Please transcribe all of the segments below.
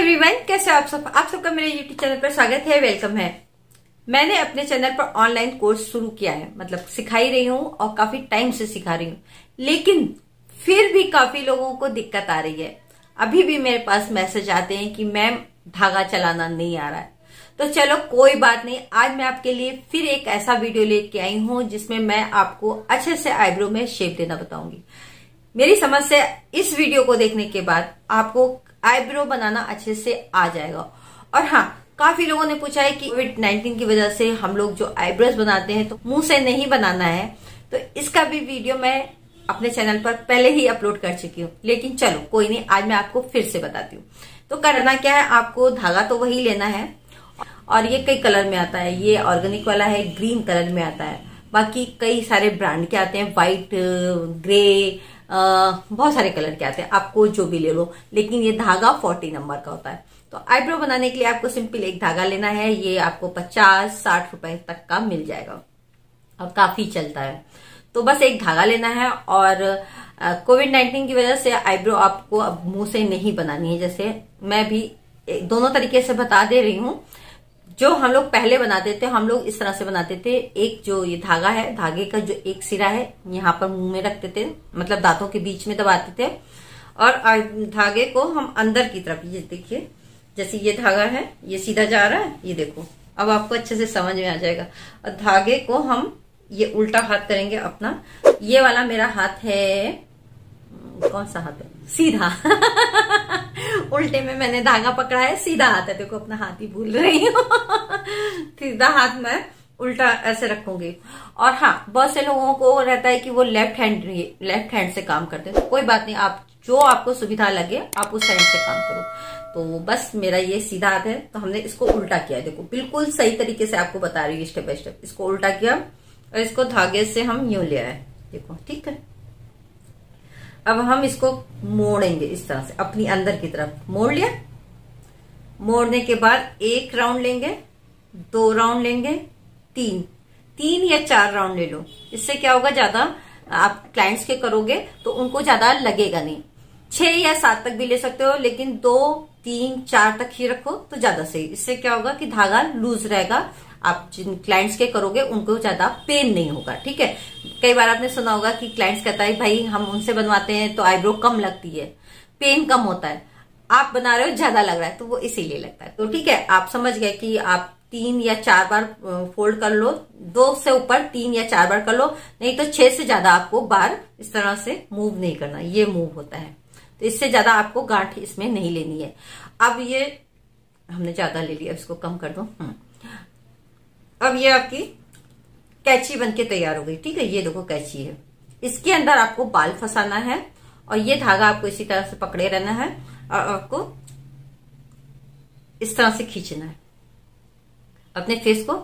Everyone, कैसे आप सब? आप सबका मेरे यूट्यूब चैनल पर स्वागत है, वेलकम है। मैंने अपने चैनल पर ऑनलाइन कोर्स शुरू किया है, मतलब सिखा ही रही हूँ और काफी टाइम से सिखा रही हूँ, लेकिन फिर भी काफी लोगों को दिक्कत आ रही है। अभी भी मेरे पास मैसेज आते हैं कि मैम धागा चलाना नहीं आ रहा है। तो चलो कोई बात नहीं, आज मैं आपके लिए फिर एक ऐसा वीडियो लेके आई हूँ जिसमें मैं आपको अच्छे से आईब्रो में शेप देना बताऊंगी। मेरी समझ से इस वीडियो को देखने के बाद आपको आईब्रो बनाना अच्छे से आ जाएगा। और हाँ, काफी लोगों ने पूछा है कि कोविड-19 की वजह से हम लोग जो आईब्रोज बनाते हैं तो मुंह से नहीं बनाना है, तो इसका भी वीडियो मैं अपने चैनल पर पहले ही अपलोड कर चुकी हूँ। लेकिन चलो कोई नहीं, आज मैं आपको फिर से बताती हूँ। तो करना क्या है, आपको धागा तो वही लेना है और ये कई कलर में आता है। ये ऑर्गेनिक वाला है, ग्रीन कलर में आता है, बाकी कई सारे ब्रांड के आते हैं, व्हाइट, ग्रे, बहुत सारे कलर के आते हैं, आपको जो भी ले लो। लेकिन ये धागा 40 नंबर का होता है। तो आईब्रो बनाने के लिए आपको सिंपल एक धागा लेना है। ये आपको 50-60 रुपए तक का मिल जाएगा और काफी चलता है। तो बस एक धागा लेना है। और कोविड-19 की वजह से आईब्रो आपको अब मुंह से नहीं बनानी है। जैसे मैं भी दोनों तरीके से बता दे रही हूँ। जो हम लोग पहले बनाते थे, हम लोग इस तरह से बनाते थे। एक जो ये धागा है, धागे का जो एक सिरा है यहाँ पर मुंह में रखते थे, मतलब दांतों के बीच में दबाते थे, और धागे को हम अंदर की तरफ, ये देखिए जैसे ये धागा है, ये सीधा जा रहा है, ये देखो, अब आपको अच्छे से समझ में आ जाएगा। और धागे को हम ये उल्टा हाथ करेंगे अपना। ये वाला मेरा हाथ है, कौन सा हाथ है? सीधा उल्टे में मैंने धागा पकड़ा है, सीधा हाथ है। देखो अपना हाथ ही भूल रही हूँ सीधा हाथ मैं उल्टा ऐसे रखूंगी। और हाँ, बहुत से लोगों को रहता है कि वो लेफ्ट हैंड से काम करते हैं। तो कोई बात नहीं, आप जो आपको सुविधा लगे आप उस हैंड से काम करो। तो बस मेरा ये सीधा हाथ है, तो हमने इसको उल्टा किया। देखो बिल्कुल सही तरीके से आपको बता रही हूँ, स्टेप बाय स्टेप। इसको उल्टा किया और इसको धागे से हम यूं ले आए, देखो, ठीक है। अब हम इसको मोड़ेंगे इस तरह से, अपनी अंदर की तरफ मोड़ लिया। मोड़ने के बाद एक राउंड लेंगे, 2 राउंड लेंगे, 3 या 4 राउंड ले लो। इससे क्या होगा, ज्यादा आप क्लाइंट्स के करोगे तो उनको ज्यादा लगेगा नहीं। 6 या 7 तक भी ले सकते हो, लेकिन 2, 3, 4 तक ही रखो तो ज्यादा सही। इससे क्या होगा कि धागा लूज रहेगा, आप जिन क्लाइंट्स के करोगे उनको ज्यादा पेन नहीं होगा, ठीक है। कई बार आपने सुना होगा कि क्लाइंट्स कहता है भाई हम उनसे बनवाते हैं तो आईब्रो कम लगती है, पेन कम होता है। आप बना रहे हो ज्यादा लग रहा है, तो वो इसीलिए लगता है। तो ठीक है, आप समझ गए कि आप 3 या 4 बार फोल्ड कर लो, 2 से ऊपर 3 या 4 बार कर लो, नहीं तो 6 से ज्यादा आपको बार इस तरह से मूव नहीं करना। ये मूव होता है, तो इससे ज्यादा आपको गांठ इसमें नहीं लेनी है। अब ये हमने ज्यादा ले लिया, इसको कम कर दो। अब ये आपकी कैंची बनके तैयार हो गई, ठीक है। ये देखो कैंची है, इसके अंदर आपको बाल फंसाना है और ये धागा आपको इसी तरह से पकड़े रहना है और आपको इस तरह से खींचना है। अपने फेस को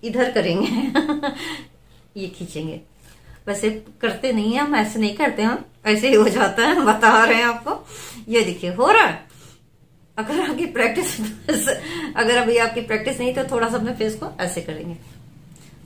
इधर करेंगे ये खींचेंगे। वैसे करते नहीं है हम, ऐसे नहीं करते हम, ऐसे ही हो जाता है, बता रहे हैं आपको। ये देखिए हो रहा है। अगर आपकी प्रैक्टिस अगर अभी आपकी प्रैक्टिस नहीं तो थोड़ा सा अपने फेस को ऐसे करेंगे।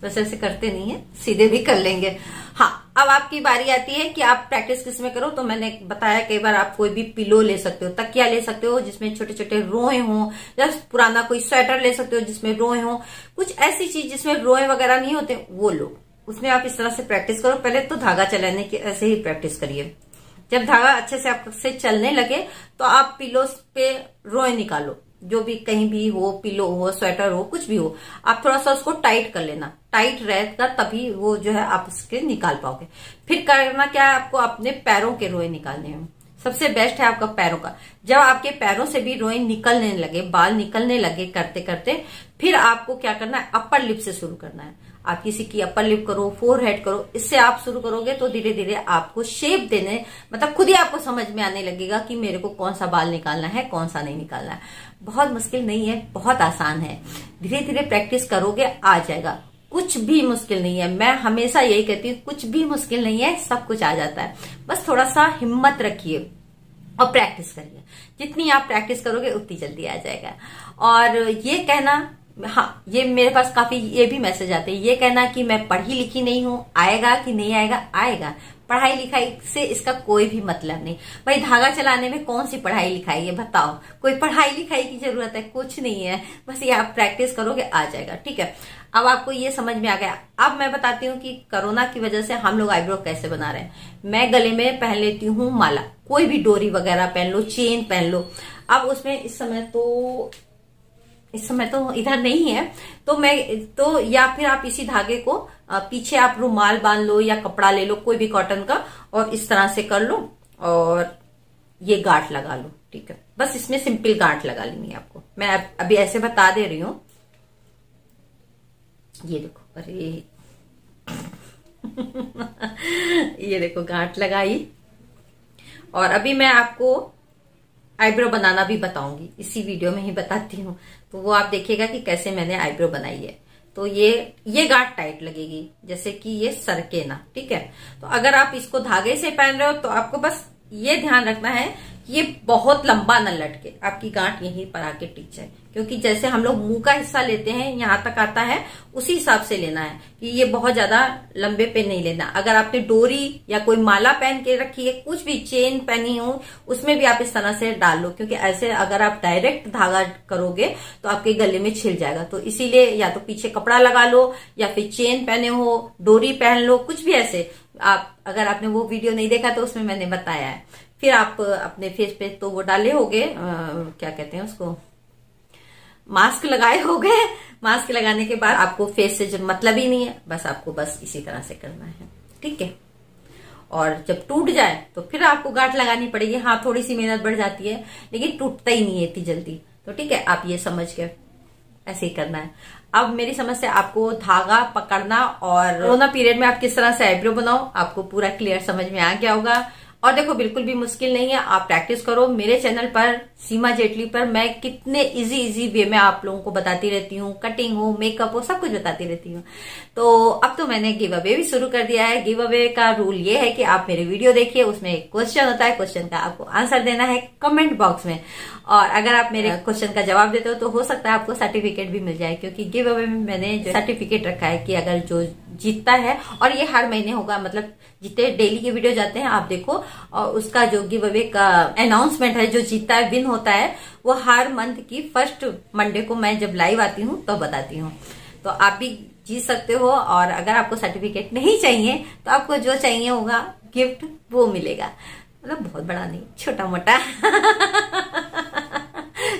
वैसे ऐसे करते नहीं है, सीधे भी कर लेंगे। हाँ, अब आपकी बारी आती है कि आप प्रैक्टिस किस में करो। तो मैंने बताया कई बार, आप कोई भी पिलो ले सकते हो, तकिया ले सकते हो जिसमें छोटे छोटे रोए हों, या पुराना कोई स्वेटर ले सकते हो जिसमें रोए हों। कुछ ऐसी चीज जिसमें रोए वगैरह नहीं होते वो लो, उसमें आप इस तरह से प्रैक्टिस करो। पहले तो धागा चलाने की ऐसे ही प्रैक्टिस करिए। जब धागा अच्छे से आपसे चलने लगे तो आप पिलो पे रोए निकालो, जो भी कहीं भी हो, पिलो हो, स्वेटर हो, कुछ भी हो, आप थोड़ा सा उसको टाइट कर लेना। टाइट रहेगा तभी वो जो है आप उसके निकाल पाओगे। फिर करना क्या है, आपको अपने पैरों के रोए निकालने हैं। सबसे बेस्ट है आपका पैरों का। जब आपके पैरों से भी रोए निकलने लगे, बाल निकलने लगे करते करते, फिर आपको क्या करना है, अपर लिप से शुरू करना है। आप किसी की अपर लिप करो, फोरहेड करो, इससे आप शुरू करोगे तो धीरे धीरे आपको शेप देने, मतलब खुद ही आपको समझ में आने लगेगा कि मेरे को कौन सा बाल निकालना है, कौन सा नहीं निकालना है। बहुत मुश्किल नहीं है, बहुत आसान है। धीरे धीरे प्रैक्टिस करोगे आ जाएगा। कुछ भी मुश्किल नहीं है, मैं हमेशा यही कहती हूँ, कुछ भी मुश्किल नहीं है, सब कुछ आ जाता है। बस थोड़ा सा हिम्मत रखिए और प्रैक्टिस करिए। जितनी आप प्रैक्टिस करोगे उतनी जल्दी आ जाएगा। और ये कहना हाँ, ये मेरे पास काफी ये भी मैसेज आते हैं, ये कहना कि मैं पढ़ी लिखी नहीं हूँ, आएगा कि नहीं आएगा। आएगा, पढ़ाई लिखाई से इसका कोई भी मतलब नहीं। भाई धागा चलाने में कौन सी पढ़ाई लिखाई है बताओ? कोई पढ़ाई लिखाई की जरूरत है? कुछ नहीं है, बस ये आप प्रैक्टिस करोगे आ जाएगा। ठीक है, अब आपको ये समझ में आ गया। अब मैं बताती हूँ कि कोरोना की वजह से हम लोग आईब्रो कैसे बना रहे हैं। मैं गले में पहन लेती हूँ माला, कोई भी डोरी वगैरह पहन लो, चेन पहन लो। अब उसमें इस समय तो इधर नहीं है, तो मैं तो या फिर आप इसी धागे को पीछे आप रुमाल बांध लो या कपड़ा ले लो कोई भी कॉटन का, और इस तरह से कर लो और ये गांठ लगा लो। ठीक है, बस इसमें सिंपल गांठ लगा लेनी है आपको। मैं अभी ऐसे बता दे रही हूँ। ये देखो, अरे ये देखो गांठ लगाई, और अभी मैं आपको आईब्रो बनाना भी बताऊंगी, इसी वीडियो में ही बताती हूँ। तो वो आप देखिएगा कि कैसे मैंने आईब्रो बनाई है। तो ये गांठ टाइट लगेगी, जैसे कि ये सरके ना। ठीक है, तो अगर आप इसको धागे से पहन रहे हो तो आपको बस ये ध्यान रखना है कि ये बहुत लंबा न लटके, आपकी गांठ यहीं पर आके टिक जाए। क्योंकि जैसे हम लोग मुंह का हिस्सा लेते हैं, यहाँ तक आता है, उसी हिसाब से लेना है कि ये बहुत ज्यादा लंबे पे नहीं लेना। अगर आपने डोरी या कोई माला पहन के रखी है, कुछ भी चेन पहनी हो, उसमें भी आप इस तरह से डाल लो। क्योंकि ऐसे अगर आप डायरेक्ट धागा करोगे तो आपके गले में छिल जाएगा। तो इसीलिए या तो पीछे कपड़ा लगा लो, या फिर चेन पहने हो, डोरी पहन लो, कुछ भी ऐसे। आप अगर आपने वो वीडियो नहीं देखा तो उसमें मैंने बताया है। फिर आप अपने फेस पे तो वो डाले होगे, क्या कहते हैं उसको, मास्क लगाए होगे। मास्क लगाने के बाद आपको फेस से मतलब ही नहीं है, बस आपको बस इसी तरह से करना है। ठीक है, और जब टूट जाए तो फिर आपको गांठ लगानी पड़ेगी। हाँ, थोड़ी सी मेहनत बढ़ जाती है, लेकिन टूटता ही नहीं है इतनी जल्दी। तो ठीक है, आप ये समझ के ऐसे ही करना है। अब मेरी समझ से आपको धागा पकड़ना और कोरोना पीरियड में आप किस तरह से आईब्रो बनाओ, आपको पूरा क्लियर समझ में आ गया होगा। और देखो, बिल्कुल भी मुश्किल नहीं है, आप प्रैक्टिस करो। मेरे चैनल पर सीमा जेटली पर मैं कितने इजी वे में आप लोगों को बताती रहती हूँ, कटिंग हो, मेकअप हो, सब कुछ बताती रहती हूँ। तो अब तो मैंने गिव अवे भी शुरू कर दिया है। गिव अवे का रूल ये है कि आप मेरे वीडियो देखिए, उसमें एक क्वेश्चन होता है, क्वेश्चन का आपको आंसर देना है कमेंट बॉक्स में। और अगर आप मेरे क्वेश्चन का जवाब देते हो तो हो सकता है आपको सर्टिफिकेट भी मिल जाए। क्योंकि गिव अवे में मैंने जो सर्टिफिकेट रखा है कि अगर जो जीतता है, और ये हर महीने होगा, मतलब जितने डेली के वीडियो जाते हैं आप देखो, और उसका जो गिव अवे का अनाउंसमेंट है, जो जीतता है, विन होता है, वो हर मंथ की फर्स्ट मंडे को मैं जब लाइव आती हूँ तो बताती हूँ। तो आप भी जीत सकते हो। और अगर आपको सर्टिफिकेट नहीं चाहिए तो आपको जो चाहिए होगा गिफ्ट वो मिलेगा। मतलब बहुत बड़ा नहीं, छोटा मोटा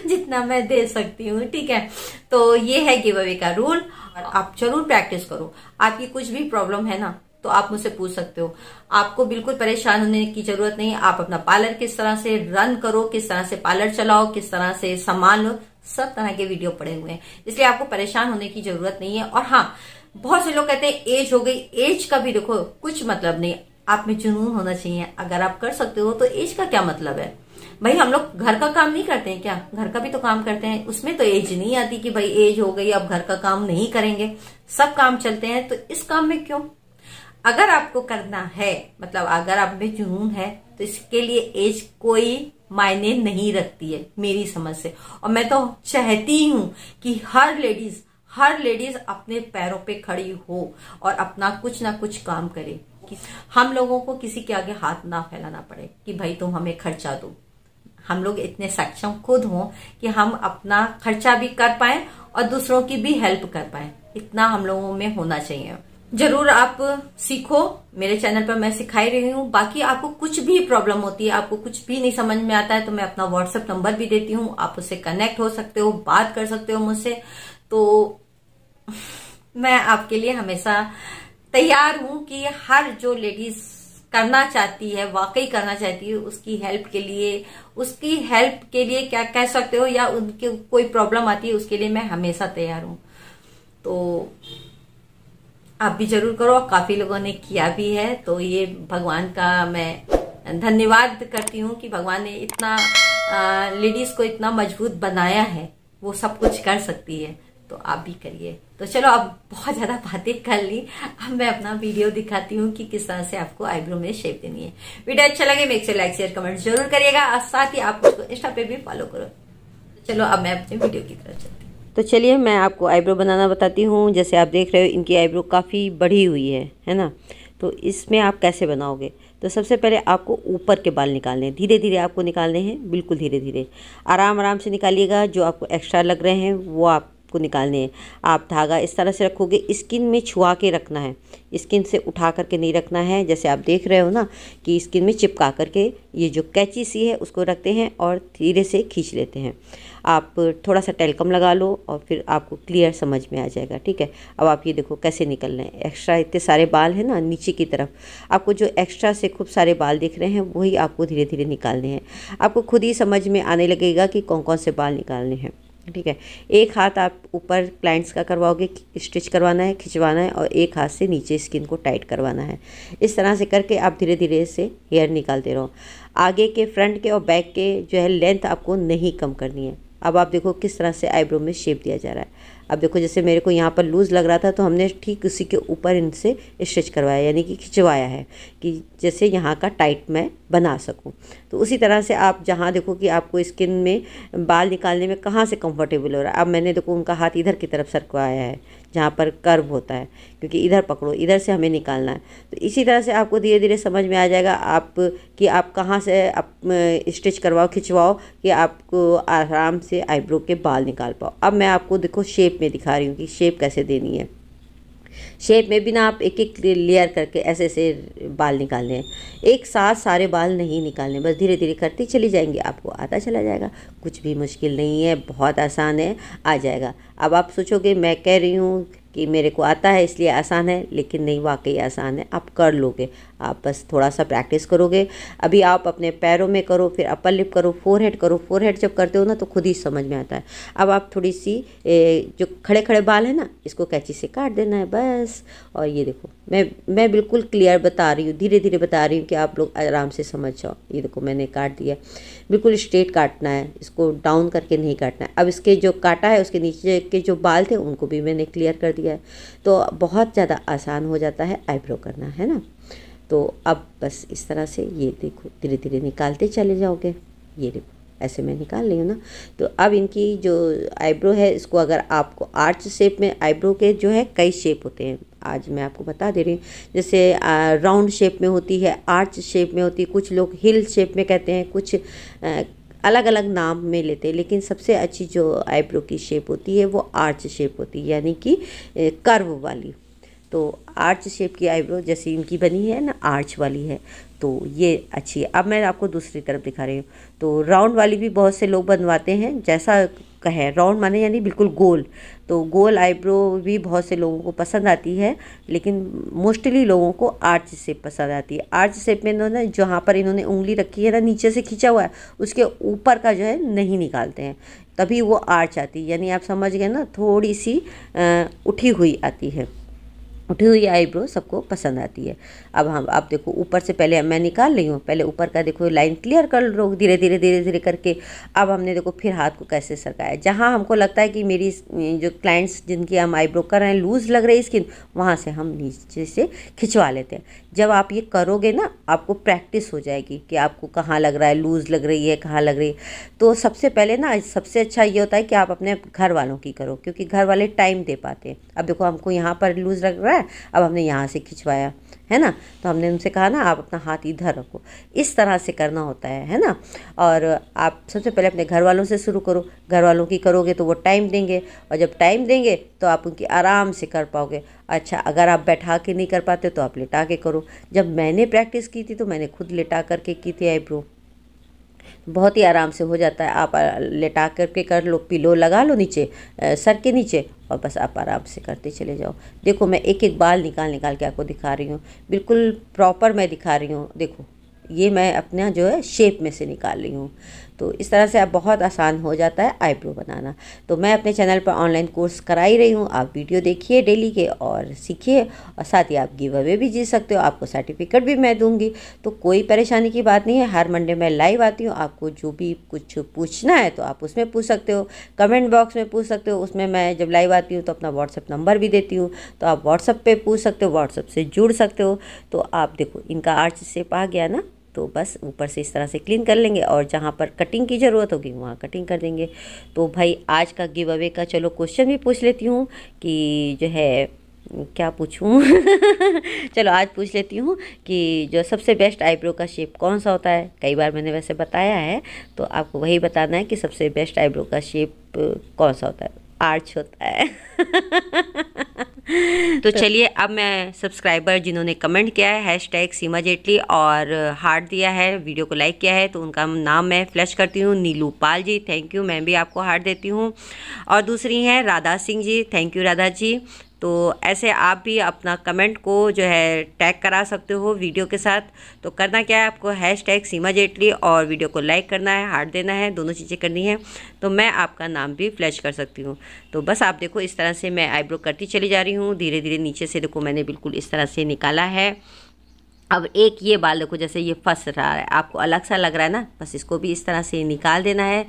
जितना मैं दे सकती हूँ। ठीक है, तो ये है गिव अवे का रूल। आप जरूर प्रैक्टिस करो। आपकी कुछ भी प्रॉब्लम है ना तो आप मुझसे पूछ सकते हो। आपको बिल्कुल परेशान होने की जरूरत नहीं। आप अपना पार्लर किस तरह से रन करो, किस तरह से पार्लर चलाओ, किस तरह से सामान लो, सब तरह के वीडियो पड़े हुए हैं, इसलिए आपको परेशान होने की जरूरत नहीं है। और हाँ, बहुत से लोग कहते हैं एज हो गई, एज का भी देखो कुछ मतलब नहीं, आप में जुनून होना चाहिए। अगर आप कर सकते हो तो एज का क्या मतलब है? भाई हम लोग घर का काम नहीं करते हैं क्या? घर का भी तो काम करते हैं, उसमें तो एज नहीं आती कि भाई एज हो गई अब घर का काम नहीं करेंगे। सब काम चलते हैं, तो इस काम में क्यों? अगर आपको करना है, मतलब अगर आप में जुनून है, तो इसके लिए एज कोई मायने नहीं रखती है मेरी समझ से। और मैं तो चाहती हूँ कि हर लेडीज अपने पैरों पे खड़ी हो और अपना कुछ ना कुछ काम करे, कि हम लोगों को किसी के आगे हाथ ना फैलाना पड़े कि भाई तुम हमें खर्चा दो। हम लोग इतने सक्षम खुद हों कि हम अपना खर्चा भी कर पाए और दूसरों की भी हेल्प कर पाए, इतना हम लोगों में होना चाहिए। जरूर आप सीखो, मेरे चैनल पर मैं सिखाई रही हूँ। बाकी आपको कुछ भी प्रॉब्लम होती है, आपको कुछ भी नहीं समझ में आता है, तो मैं अपना व्हाट्सएप नंबर भी देती हूँ, आप उससे कनेक्ट हो सकते हो, बात कर सकते हो मुझसे। तो मैं आपके लिए हमेशा तैयार हूँ कि हर जो लेडीज करना चाहती है, वाकई करना चाहती है, उसकी हेल्प के लिए क्या कह सकते हो, या उनके कोई प्रॉब्लम आती है उसके लिए मैं हमेशा तैयार हूँ। तो आप भी जरूर करो, काफी लोगों ने किया भी है। तो ये भगवान का मैं धन्यवाद करती हूँ कि भगवान ने इतना लेडीज को इतना मजबूत बनाया है, वो सब कुछ कर सकती है, तो आप भी करिए। तो चलो, अब बहुत ज्यादा बातें कर ली, अब मैं अपना वीडियो दिखाती हूँ कि किस तरह से आपको आईब्रो में शेप देनी है। वीडियो अच्छा लगे make sure like share comment जरूर करिएगा, और साथ ही आप उसको इंस्टा पे भी फॉलो करो। चलो अब मैं अपने वीडियो की तरफ चलती हूँ। तो चलिए मैं आपको आईब्रो बनाना बताती हूँ। जैसे आप देख रहे हो इनकी आईब्रो काफ़ी बढ़ी हुई है ना। तो इसमें आप कैसे बनाओगे, तो सबसे पहले आपको ऊपर के बाल निकालने हैं। धीरे धीरे आपको निकालने हैं, बिल्कुल धीरे धीरे, आराम आराम से निकालिएगा। जो आपको एक्स्ट्रा लग रहे हैं वो आपको निकालने हैं। आप धागा इस तरह से रखोगे, स्किन में छुआ के रखना है, स्किन से उठा करके नहीं रखना है। जैसे आप देख रहे हो ना कि स्किन में चिपका करके ये जो कैंची सी है उसको रखते हैं और धीरे से खींच लेते हैं। आप थोड़ा सा टेल्कम लगा लो और फिर आपको क्लियर समझ में आ जाएगा। ठीक है, अब आप ये देखो कैसे निकल रहे हैं। एक्स्ट्रा इतने सारे बाल हैं ना नीचे की तरफ, आपको जो एक्स्ट्रा से खूब सारे बाल दिख रहे हैं वही आपको धीरे धीरे निकालने हैं। आपको खुद ही समझ में आने लगेगा कि कौन कौन से बाल निकालने हैं। ठीक है, एक हाथ आप ऊपर क्लाइंट्स का करवाओगे, स्टिच करवाना है, खिंचवाना है, और एक हाथ से नीचे स्किन को टाइट करवाना है। इस तरह से करके आप धीरे धीरे से हेयर निकालते रहो। आगे के, फ्रंट के और बैक के जो है लेंथ आपको नहीं कम करनी है। अब आप देखो किस तरह से आईब्रो में शेप दिया जा रहा है। अब देखो जैसे मेरे को यहाँ पर लूज़ लग रहा था तो हमने ठीक उसी के ऊपर इनसे स्टिच करवाया, यानी कि खिंचवाया है कि जैसे यहाँ का टाइट मैं बना सकूँ। तो उसी तरह से आप जहाँ देखो कि आपको स्किन में बाल निकालने में कहाँ से कंफर्टेबल हो रहा है। अब मैंने देखो उनका हाथ इधर की तरफ सरकवाया है जहाँ पर कर्व होता है, क्योंकि इधर पकड़ो, इधर से हमें निकालना है। तो इसी तरह से आपको धीरे धीरे समझ में आ जाएगा आप कि आप कहाँ से आप स्टिच करवाओ, खिंचवाओ कि आपको आराम से आईब्रो के बाल निकाल पाओ। अब मैं आपको देखो शेप में दिखा रही हूँ कि शेप कैसे देनी है। शेप में भी ना आप एक एक लेयर करके ऐसे ऐसे बाल निकालने हैं, एक साथ सारे बाल नहीं निकालने, बस धीरे धीरे करती चली जाएंगे, आपको आता चला जाएगा। कुछ भी मुश्किल नहीं है, बहुत आसान है, आ जाएगा। अब आप सोचोगे मैं कह रही हूँ कि मेरे को आता है इसलिए आसान है, लेकिन नहीं, वाकई आसान है, आप कर लोगे। आप बस थोड़ा सा प्रैक्टिस करोगे। अभी आप अपने पैरों में करो, फिर अपर लिप करो, फोरहेड करो। फोरहेड जब करते हो ना तो खुद ही समझ में आता है। अब आप थोड़ी सी जो खड़े खड़े बाल है ना, इसको कैंची से काट देना है बस। और ये देखो मैं बिल्कुल क्लियर बता रही हूँ, धीरे धीरे बता रही हूँ कि आप लोग आराम से समझ जाओ। ये देखो मैंने काट दिया, बिल्कुल स्ट्रेट काटना है, इसको डाउन करके नहीं काटना है। अब इसके जो काटा है उसके नीचे के जो बाल थे उनको भी मैंने क्लियर कर दिया है। तो बहुत ज़्यादा आसान हो जाता है आईब्रो करना, है ना। तो अब बस इस तरह से ये देखो धीरे धीरे निकालते चले जाओगे। ये देखो ऐसे मैं निकाल रही हूँ ना। तो अब इनकी जो आईब्रो है इसको अगर आपको आर्च शेप में, आईब्रो के जो है कई शेप होते हैं, आज मैं आपको बता दे रही हूँ। जैसे राउंड शेप में होती है, आर्च शेप में होती है, कुछ लोग हिल शेप में कहते हैं, कुछ अलग अलग नाम में लेते हैं। लेकिन सबसे अच्छी जो आईब्रो की शेप होती है वो आर्च शेप होती है, यानी कि कर्व वाली। तो आर्च शेप की आईब्रो जैसी इनकी बनी है ना, आर्च वाली है, तो ये अच्छी है। अब मैं आपको दूसरी तरफ दिखा रही हूँ। तो राउंड वाली भी बहुत से लोग बनवाते हैं, जैसा कहे राउंड माने यानी बिल्कुल गोल। तो गोल आईब्रो भी बहुत से लोगों को पसंद आती है, लेकिन मोस्टली लोगों को आर्च शेप पसंद आती है। आर्च शेप में इन्होंने जहाँ पर इन्होंने उंगली रखी है ना, नीचे से खींचा हुआ है, उसके ऊपर का जो है नहीं निकालते हैं, तभी वो आर्च आती है। यानी आप समझ गए ना, थोड़ी सी उठी हुई आती है। उठी हुई आईब्रो सबको पसंद आती है। अब हम आप देखो ऊपर से पहले मैं निकाल रही हूँ, पहले ऊपर का देखो लाइन क्लियर कर लो धीरे धीरे धीरे धीरे करके। अब हमने देखो फिर हाथ को कैसे सरकाया, जहाँ हमको लगता है कि मेरी जो क्लाइंट्स जिनकी हम आईब्रो कर रहे हैं लूज़ लग रही है स्किन, वहाँ से हम नीचे से खिंचवा लेते हैं। जब आप ये करोगे ना आपको प्रैक्टिस हो जाएगी कि आपको कहाँ लग रहा है, लूज़ लग रही है, कहाँ लग रही है। तो सबसे पहले ना सबसे अच्छा ये होता है कि आप अपने घर वालों की करो, क्योंकि घर वाले टाइम दे पाते हैं। अब देखो हमको यहाँ पर लूज़ लग रहा है, अब हमने यहाँ से खिंचवाया, है ना। तो हमने उनसे कहा ना आप अपना हाथ इधर रखो, इस तरह से करना होता है ना। और आप सबसे पहले अपने घर वालों से शुरू करो। घर वालों की करोगे तो वो टाइम देंगे, और जब टाइम देंगे तो आप उनकी आराम से कर पाओगे। अच्छा, अगर आप बैठा के नहीं कर पाते तो आप लेटा के करो। जब मैंने प्रैक्टिस की थी तो मैंने खुद लेटा करके की थी आईब्रो, बहुत ही आराम से हो जाता है। आप लेटा करके कर लो, पिलो लगा लो नीचे सर के नीचे, और बस आप आराम से करते चले जाओ। देखो मैं एक एक बाल निकाल निकाल के आपको दिखा रही हूँ, बिल्कुल प्रॉपर मैं दिखा रही हूँ। देखो ये मैं अपना जो है शेप में से निकाल रही हूँ। तो इस तरह से आप बहुत आसान हो जाता है आईब्रो बनाना। तो मैं अपने चैनल पर ऑनलाइन कोर्स करा ही रही हूँ, आप वीडियो देखिए डेली के और सीखिए, और साथ ही आप गिव अवे भी जीत सकते हो, आपको सर्टिफिकेट भी मैं दूंगी। तो कोई परेशानी की बात नहीं है। हर मंडे मैं लाइव आती हूँ, आपको जो भी कुछ पूछना है तो आप उसमें पूछ सकते हो, कमेंट बॉक्स में पूछ सकते हो। उसमें मैं जब लाइव आती हूँ तो अपना व्हाट्सएप नंबर भी देती हूँ, तो आप व्हाट्सएप पे पूछ सकते हो, व्हाट्सएप से जुड़ सकते हो। तो आप देखो इनका आर्च शेप आ गया ना, तो बस ऊपर से इस तरह से क्लीन कर लेंगे और जहाँ पर कटिंग की ज़रूरत होगी वहाँ कटिंग कर देंगे। तो भाई आज का गिव अवे का चलो क्वेश्चन भी पूछ लेती हूँ कि जो है क्या पूछूं चलो आज पूछ लेती हूँ कि जो सबसे बेस्ट आईब्रो का शेप कौन सा होता है। कई बार मैंने वैसे बताया है, तो आपको वही बताना है कि सबसे बेस्ट आईब्रो का शेप कौन सा होता है। आर्च होता है तो चलिए अब मैं सब्सक्राइबर जिन्होंने कमेंट किया है हैशटैग सीमा जेटली और हार्ट दिया है, वीडियो को लाइक किया है, तो उनका नाम मैं फ्लैश करती हूँ। नीलू पाल जी, थैंक यू, मैं भी आपको हार्ट देती हूँ। और दूसरी हैं राधा सिंह जी, थैंक यू राधा जी। तो ऐसे आप भी अपना कमेंट को जो है टैग करा सकते हो वीडियो के साथ। तो करना क्या है, आपको हैशटैग सीमा जेटली और वीडियो को लाइक करना है, हार्ट देना है, दोनों चीज़ें करनी है, तो मैं आपका नाम भी फ्लैश कर सकती हूँ। तो बस आप देखो इस तरह से मैं आईब्रो करती चली जा रही हूँ। धीरे धीरे नीचे से देखो मैंने बिल्कुल इस तरह से निकाला है। अब एक ये बाल देखो जैसे ये फंस रहा है, आपको अलग सा लग रहा है ना, बस इसको भी इस तरह से निकाल देना है।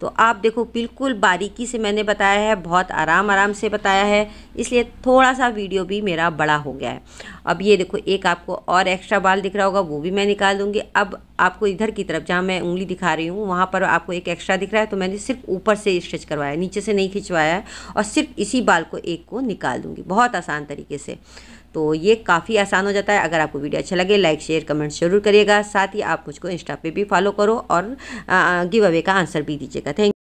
तो आप देखो बिल्कुल बारीकी से मैंने बताया है, बहुत आराम से बताया है, इसलिए थोड़ा सा वीडियो भी मेरा बड़ा हो गया है। अब ये देखो एक आपको और एक्स्ट्रा बाल दिख रहा होगा, वो भी मैं निकाल दूंगी। अब आपको इधर की तरफ जहाँ मैं उंगली दिखा रही हूँ वहाँ पर आपको एक एक्स्ट्रा दिख रहा है, तो मैंने सिर्फ ऊपर से स्टिच करवाया है, नीचे से नहीं खिंचवाया है, और सिर्फ इसी बाल को एक को निकाल दूंगी बहुत आसान तरीके से। तो ये काफ़ी आसान हो जाता है। अगर आपको वीडियो अच्छा लगे लाइक शेयर कमेंट जरूर करिएगा। साथ ही आप मुझको इंस्टा पे भी फॉलो करो और गिव अवे का आंसर भी दीजिएगा। थैंक